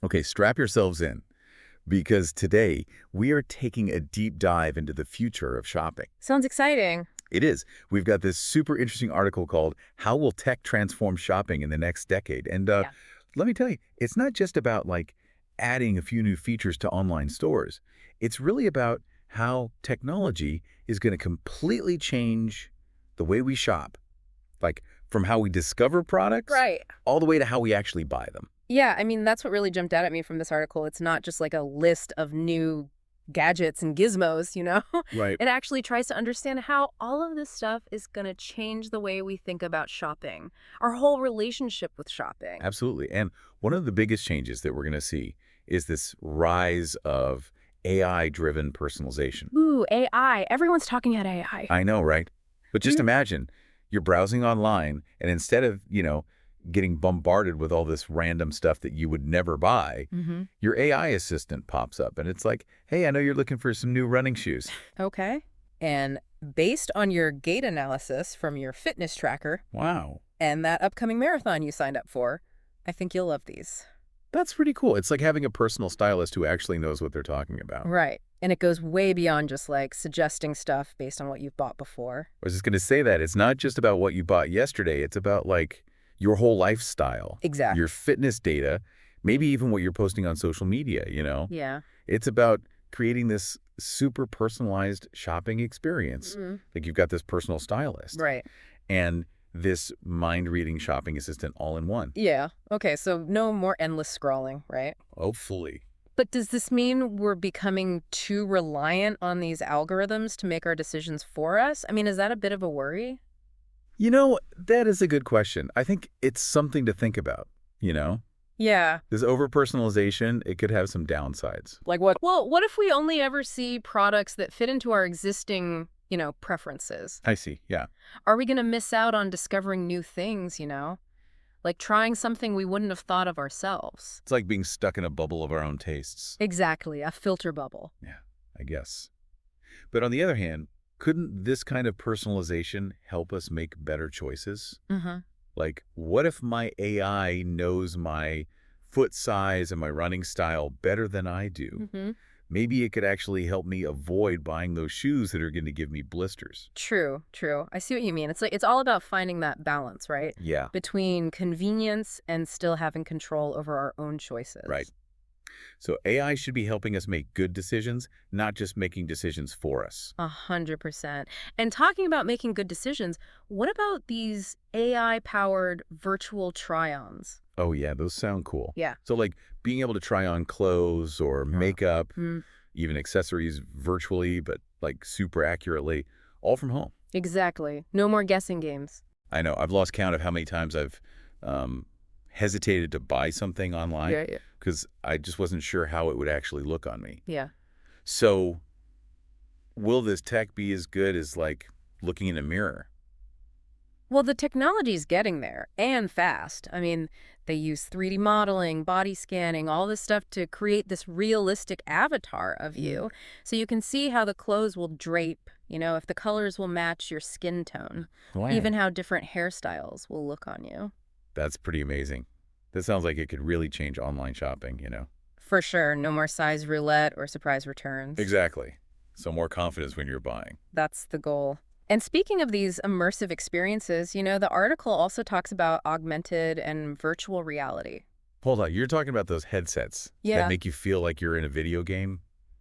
Okay, strap yourselves in, because today we are taking a deep dive into the future of shopping. Sounds exciting. It is. We've got this super interesting article called How Will Tech Transform Shopping in the Next Decade? And Yeah. let me tell you, it's not just about like adding a few new features to online stores. It's really about how technology is going to completely change the way we shop, like from how we discover products Right. all the way to how we actually buy them. Yeah, I mean, that's what really jumped out at me from this article. It's not just like a list of new gadgets and gizmos. Right. It actually tries to understand how all of this stuff is going to change the way we think about shopping, our whole relationship with shopping. Absolutely. And one of the biggest changes that we're going to see is this rise of AI-driven personalization. Ooh, AI. Everyone's talking about AI. I know, right? But just Mhm. imagine you're browsing online and instead of, getting bombarded with all this random stuff that you would never buy, Mm-hmm. your AI assistant pops up and it's like, hey, I know you're looking for some new running shoes. Okay. And based on your gait analysis from your fitness tracker Wow. and that upcoming marathon you signed up for, I think you'll love these. That's pretty cool. It's like having a personal stylist who actually knows what they're talking about. Right. And it goes way beyond just like suggesting stuff based on what you've bought before. I was just going to say that it's not just about what you bought yesterday. It's about like your whole lifestyle, Exactly. your fitness data, maybe even what you're posting on social media. Yeah. It's about creating this super personalized shopping experience. Hmm. Like you've got this personal stylist Right. and this mind-reading shopping assistant all in one. Yeah. Okay. So no more endless scrolling, right? Hopefully. But does this mean we're becoming too reliant on these algorithms to make our decisions for us? I mean, is that a bit of a worry? That is a good question. I think it's something to think about. Yeah. This over-personalization, it could have some downsides. Like what? Well, what if we only ever see products that fit into our existing preferences? I see. Yeah. Are we going to miss out on discovering new things? Like trying something we wouldn't have thought of ourselves. It's like being stuck in a bubble of our own tastes. Exactly, a filter bubble. Yeah, I guess. But on the other hand, couldn't this kind of personalization help us make better choices? Mm-hmm. Like, what if my AI knows my foot size and my running style better than I do? Mm-hmm. Maybe it could actually help me avoid buying those shoes that are going to give me blisters. True, true. I see what you mean. It's like it's all about finding that balance, right? Yeah, Between convenience and still having control over our own right. choices. So AI should be helping us make good decisions, not just making decisions for us. 100%. And talking about making good decisions, what about these AI-powered virtual try-ons? Oh yeah, those sound cool. Yeah. So like being able to try on clothes or makeup, Mm, even accessories virtually, but like super accurately, all from home. exactly. No more guessing games. I know I've lost count of how many times I've hesitated to buy something online Yeah, yeah. because I just wasn't sure how it would actually look on me. Yeah. So will this tech be as good as like looking in a mirror? Well, the technology's getting there, and fast. I mean, they use 3D modeling, body scanning, all this stuff to create this realistic avatar of you. So you can see how the clothes will drape, if the colors will match your skin tone, Wow. even how different hairstyles will look on you. That's pretty amazing. That sounds like it could really change online shopping. For sure, no more size roulette or surprise returns. Exactly. So more confidence when you're buying. That's the goal. And speaking of these immersive experiences, the article also talks about augmented and virtual reality. Hold on, you're talking about those headsets that Yeah, make you feel like you're in a video game?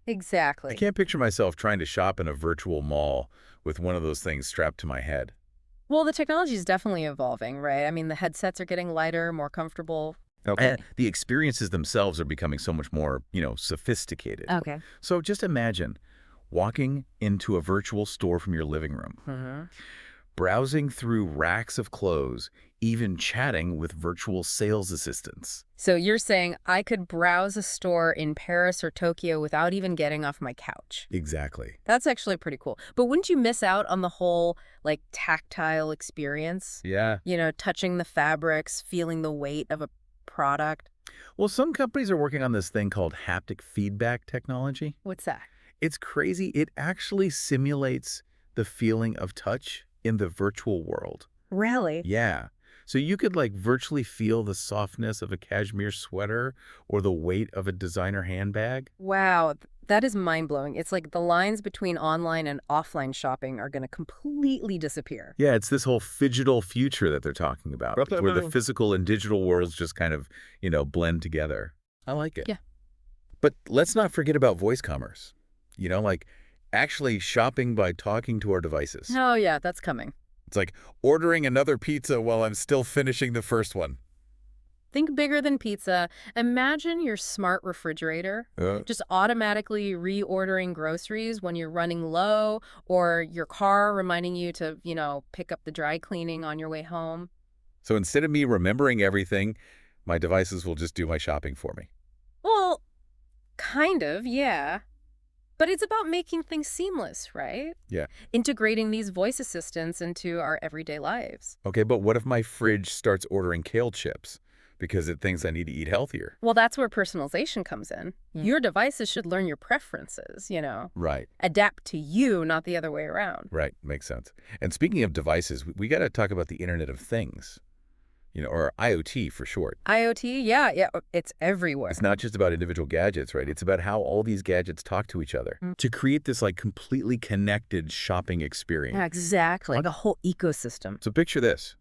I exactly. can't picture myself trying to shop in a virtual mall with one of those things strapped to my head. Well, the technology is definitely evolving, right? I mean, the headsets are getting lighter, more comfortable. Okay. And the experiences themselves are becoming so much more sophisticated. Okay. So just imagine walking into a virtual store from your living room, Mm-hmm. browsing through racks of clothes, even chatting with virtual sales assistants. So you're saying I could browse a store in Paris or Tokyo without even getting off my couch. Exactly. That's actually pretty cool. But wouldn't you miss out on the whole, like, tactile experience? Yeah. Touching the fabrics, feeling the weight of a product. Well, some companies are working on this thing called haptic feedback technology. What's that? It's crazy. It actually simulates the feeling of touch in the virtual world. Really? Yeah. So you could like virtually feel the softness of a cashmere sweater or the weight of a designer handbag. Wow, that is mind-blowing. It's like the lines between online and offline shopping are going to completely disappear. Yeah, it's this whole phygital future that they're talking about, where the physical and digital worlds just kind of, blend together. I like it. Yeah. But let's not forget about voice commerce. Like actually shopping by talking to our devices. Oh, yeah, that's coming. It's like ordering another pizza while I'm still finishing the first one. Think bigger than pizza. Imagine your smart refrigerator just automatically reordering groceries when you're running low, or your car reminding you to, pick up the dry cleaning on your way home. So instead of me remembering everything, my devices will just do my shopping for me. Well, kind of, yeah. But it's about making things seamless, right? Yeah. Integrating these voice assistants into our everyday lives. Okay, but what if my fridge starts ordering kale chips because it thinks I need to eat healthier? Well, that's where personalization comes in. Your devices should learn your preferences, Right. adapt to you, not the other way around. Right. Makes sense. And speaking of devices, we got to talk about the Internet of Things, or IoT for short. IoT, yeah, it's everywhere. It's not just about individual gadgets, right? It's about how all these gadgets talk to each other to create this like completely connected shopping experience. Yeah, exactly. Like a whole ecosystem. So picture this.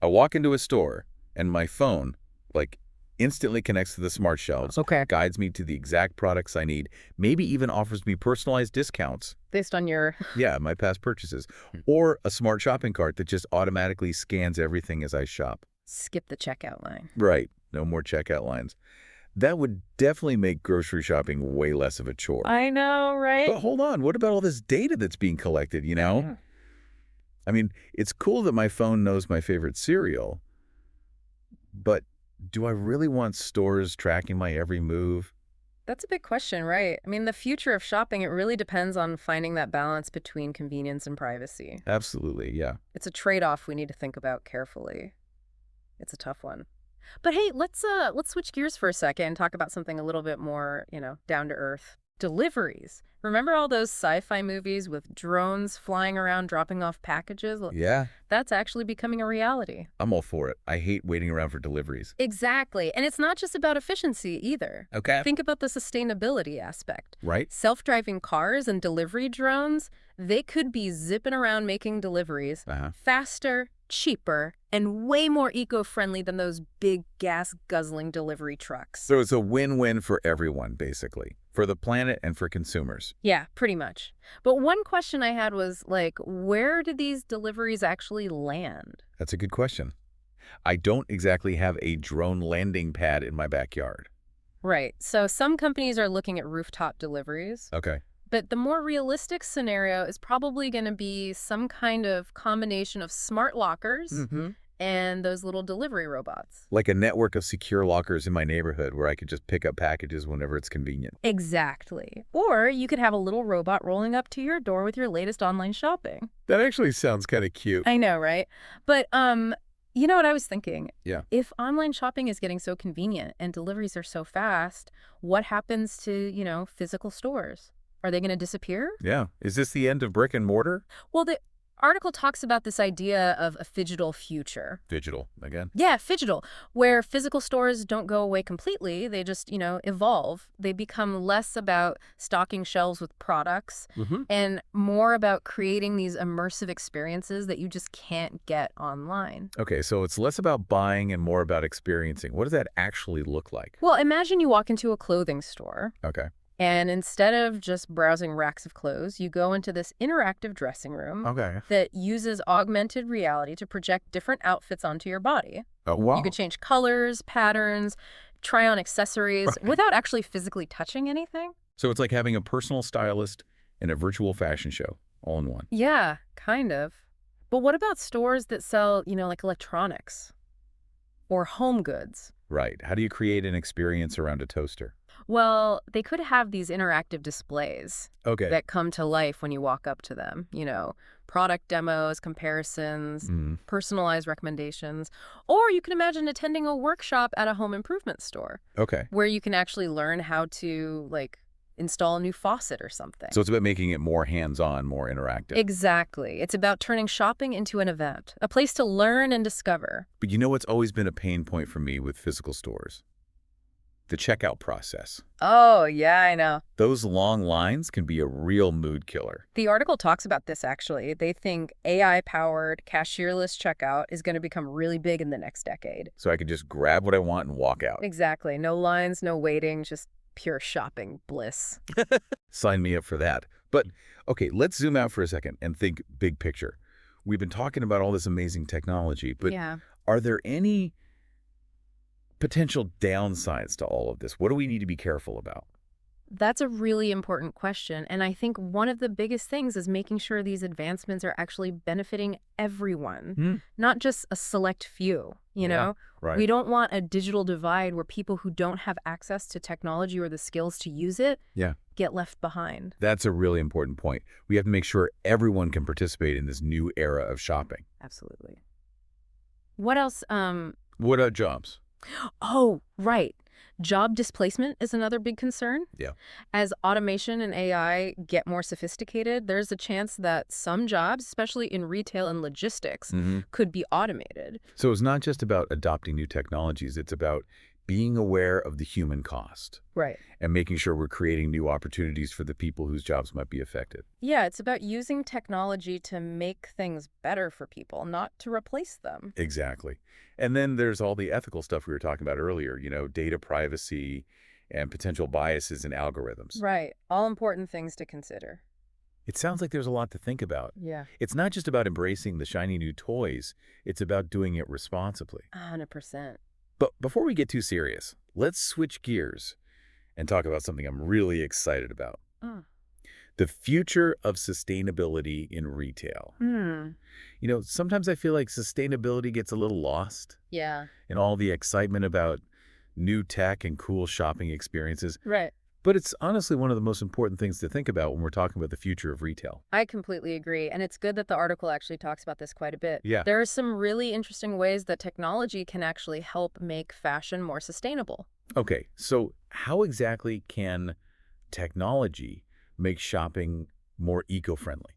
I walk into a store and my phone like instantly connects to the smart shelves, Okay. guides me to the exact products I need, maybe even offers me personalized discounts. Based on your... Yeah, my past purchases. Or a smart shopping cart that just automatically scans everything as I shop. Skip the checkout line. Right. No more checkout lines. That would definitely make grocery shopping way less of a chore. I know, right? But hold on, what about all this data that's being collected, Yeah. I mean, it's cool that my phone knows my favorite cereal, but do I really want stores tracking my every move? That's a big question, right? I mean, the future of shopping, it really depends on finding that balance between convenience and privacy. Absolutely, yeah. It's a trade-off we need to think about carefully. It's a tough one. But hey, let's switch gears for a second and talk about something a little bit more, down to earth. Deliveries. Remember all those sci-fi movies with drones flying around dropping off packages? Well, Yeah, that's actually becoming a reality. I'm all for it. I hate waiting around for deliveries. Exactly. And it's not just about efficiency either. Okay. Think about the sustainability aspect. Right? Self-driving cars and delivery drones, they could be zipping around making deliveries faster, cheaper, and way more eco-friendly than those big gas-guzzling delivery trucks. So it's a win-win for everyone, basically. For the planet and for consumers. Yeah, pretty much. But one question I had was, like, where do these deliveries actually land? That's a good question. I don't exactly have a drone landing pad in my backyard. Right. So some companies are looking at rooftop deliveries. Okay. But the more realistic scenario is probably going to be some kind of combination of smart lockers and those little delivery robots. Like a network of secure lockers in my neighborhood where I could just pick up packages whenever it's convenient. Exactly. Or you could have a little robot rolling up to your door with your latest online shopping. That actually sounds kind of cute. I know, right? But you know what I was thinking? Yeah. If online shopping is getting so convenient and deliveries are so fast, what happens to, physical stores? Are they going to disappear? Yeah. Is this the end of brick and mortar? Well, the article talks about this idea of a phygital future. Digital, again. Yeah, phygital, where physical stores don't go away completely. They just, evolve. They become less about stocking shelves with products and more about creating these immersive experiences that you just can't get online. Okay, so it's less about buying and more about experiencing. What does that actually look like? Well, imagine you walk into a clothing store. Okay. And instead of just browsing racks of clothes, you go into this interactive dressing room Okay. that uses augmented reality to project different outfits onto your body. Oh, wow. You could change colors, patterns, try on accessories without actually physically touching anything. So it's like having a personal stylist and a virtual fashion show all in one. Yeah, kind of. But what about stores that sell, like electronics or home goods? Right. How do you create an experience around a toaster? Well, they could have these interactive displays Okay. that come to life when you walk up to them. Product demos, comparisons, personalized recommendations. Or you can imagine attending a workshop at a home improvement store Okay. where you can actually learn how to, install a new faucet or something. So it's about making it more hands-on, more interactive. Exactly. It's about turning shopping into an event, a place to learn and discover. But you know what's always been a pain point for me with physical stores? The checkout process. Oh, yeah, I know. Those long lines can be a real mood killer. The article talks about this, actually. They think AI-powered, cashierless checkout is going to become really big in the next decade. So I can just grab what I want and walk out. Exactly. No lines, no waiting, just pure shopping bliss. Sign me up for that. But, okay, let's zoom out for a second and think big picture. We've been talking about all this amazing technology, but Yeah. are there any potential downsides to all of this? What do we need to be careful about? That's a really important question. And I think one of the biggest things is making sure these advancements are actually benefiting everyone, Hmm. not just a select few, you know? Right. We don't want a digital divide where people who don't have access to technology or the skills to use it Yeah. get left behind. That's a really important point. We have to make sure everyone can participate in this new era of shopping. Absolutely. What else? What about jobs? Oh, right. Job displacement is another big concern. Yeah. As automation and AI get more sophisticated, there's a chance that some jobs, especially in retail and logistics, could be automated. So it's not just about adopting new technologies, it's about being aware of the human cost Right. and making sure we're creating new opportunities for the people whose jobs might be affected. Yeah, it's about using technology to make things better for people, not to replace them. Exactly. And then there's all the ethical stuff we were talking about earlier, data privacy and potential biases in algorithms. Right. All important things to consider. It sounds like there's a lot to think about. Yeah. It's not just about embracing the shiny new toys, it's about doing it responsibly. 100%. But before we get too serious, let's switch gears and talk about something I'm really excited about. Oh. The future of sustainability in retail. Sometimes I feel like sustainability gets a little lost Yeah. in all the excitement about new tech and cool shopping experiences. Right. But it's honestly one of the most important things to think about when we're talking about the future of retail. I completely agree. And it's good that the article actually talks about this quite a bit. Yeah. There are some really interesting ways that technology can actually help make fashion more sustainable. Okay, so how exactly can technology make shopping more eco-friendly?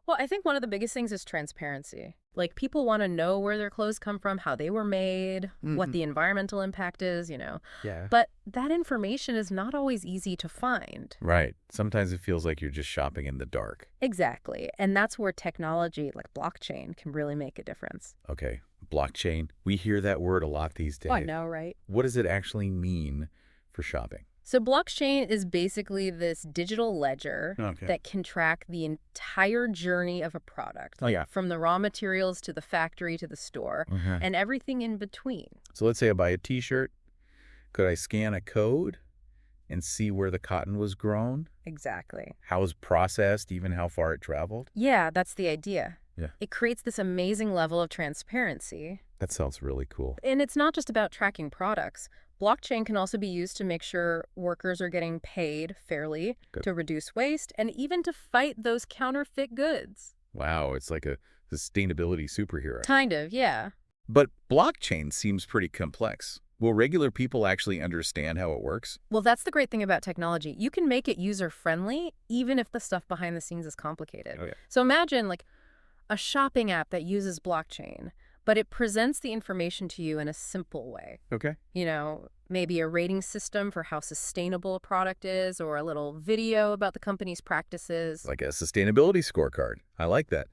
Well, I think one of the biggest things is transparency. Like, people want to know where their clothes come from, how they were made, what the environmental impact is. Yeah. But that information is not always easy to find. Right. Sometimes it feels like you're just shopping in the dark. Exactly. And that's where technology, like blockchain, can really make a difference. Okay, blockchain. We hear that word a lot these days. Oh, I know, right? What does it actually mean for shopping? So blockchain is basically this digital ledger that can track the entire journey of a product. Oh, yeah. From the raw materials to the factory to the store and everything in between. So let's say I buy a t-shirt. Could I scan a code and see where the cotton was grown? Exactly. How it was processed, even how far it traveled? Yeah, that's the idea. Yeah. It creates this amazing level of transparency. That sounds really cool. And it's not just about tracking products. Blockchain can also be used to make sure workers are getting paid fairly, to reduce waste, and even to fight those counterfeit goods. Wow, it's like a sustainability superhero. Kind of, yeah. But blockchain seems pretty complex. Will regular people actually understand how it works? Well, that's the great thing about technology. You can make it user-friendly, even if the stuff behind the scenes is complicated. Oh, yeah. So imagine, like, a shopping app that uses blockchain, but it presents the information to you in a simple way. Okay. Maybe a rating system for how sustainable a product is, or a little video about the company's practices. Like a sustainability scorecard. I like that.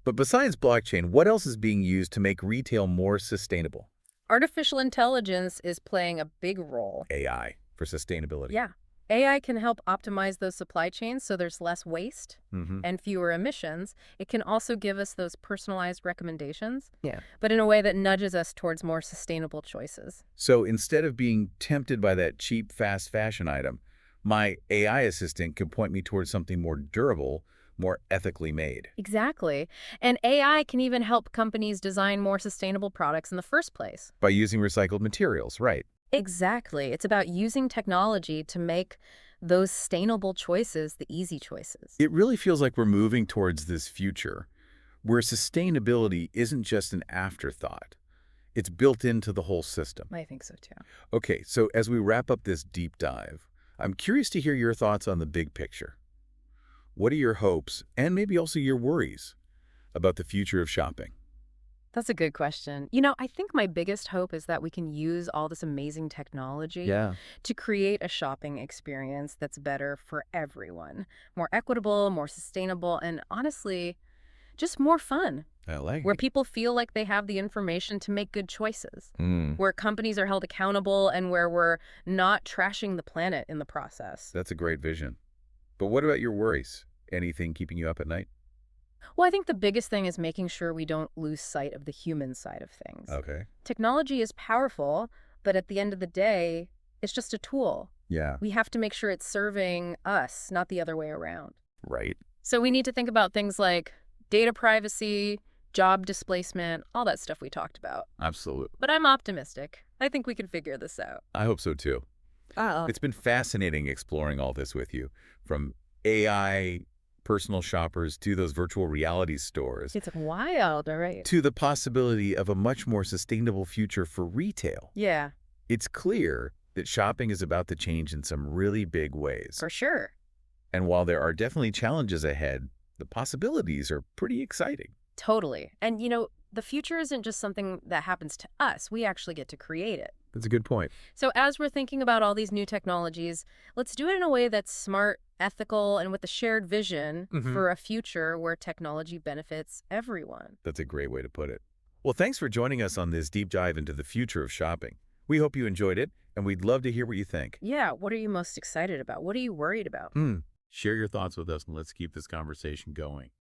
But besides blockchain, what else is being used to make retail more sustainable? Artificial intelligence is playing a big role. AI for sustainability. Yeah. AI can help optimize those supply chains so there's less waste and fewer emissions. It can also give us those personalized recommendations, but in a way that nudges us towards more sustainable choices. So instead of being tempted by that cheap, fast fashion item, my AI assistant can point me towards something more durable, more ethically made. Exactly. And AI can even help companies design more sustainable products in the first place. By using recycled materials, right. Exactly. It's about using technology to make those sustainable choices the easy choices. It really feels like we're moving towards this future where sustainability isn't just an afterthought. It's built into the whole system. I think so, too. Okay, so as we wrap up this deep dive, I'm curious to hear your thoughts on the big picture. What are your hopes and maybe also your worries about the future of shopping? That's a good question. I think my biggest hope is that we can use all this amazing technology Yeah, to create a shopping experience that's better for everyone, more equitable, more sustainable, and honestly, just more fun, I like where it. people feel like they have the information to make good choices, Hmm, where companies are held accountable, and where we're not trashing the planet in the process. that's a great vision. But what about your worries? Anything keeping you up at night? Well, I think the biggest thing is making sure we don't lose sight of the human side of things. Okay. Technology is powerful, but at the end of the day, it's just a tool. Yeah, We have to make sure it's serving us, not the other way around. right. So we need to think about things like data privacy, job displacement, all that stuff we talked about. Absolutely. But I'm optimistic. I think we can figure this out. I hope so too. Oh, It's been fascinating exploring all this with you, from AI personal shoppers to those virtual reality stores, it's wild, all right. to the possibility of a much more sustainable future for retail. Yeah, It's clear that shopping is about to change in some really big ways. for sure. And while there are definitely challenges ahead, the possibilities are pretty exciting. Totally. And the future isn't just something that happens to us. We actually get to create it. That's a good point. So as we're thinking about all these new technologies, let's do it in a way that's smart, ethical, and with a shared vision for a future where technology benefits everyone. That's a great way to put it. Well, thanks for joining us on this deep dive into the future of shopping. We hope you enjoyed it, and we'd love to hear what you think. Yeah, what are you most excited about? What are you worried about? Share your thoughts with us, and let's keep this conversation going.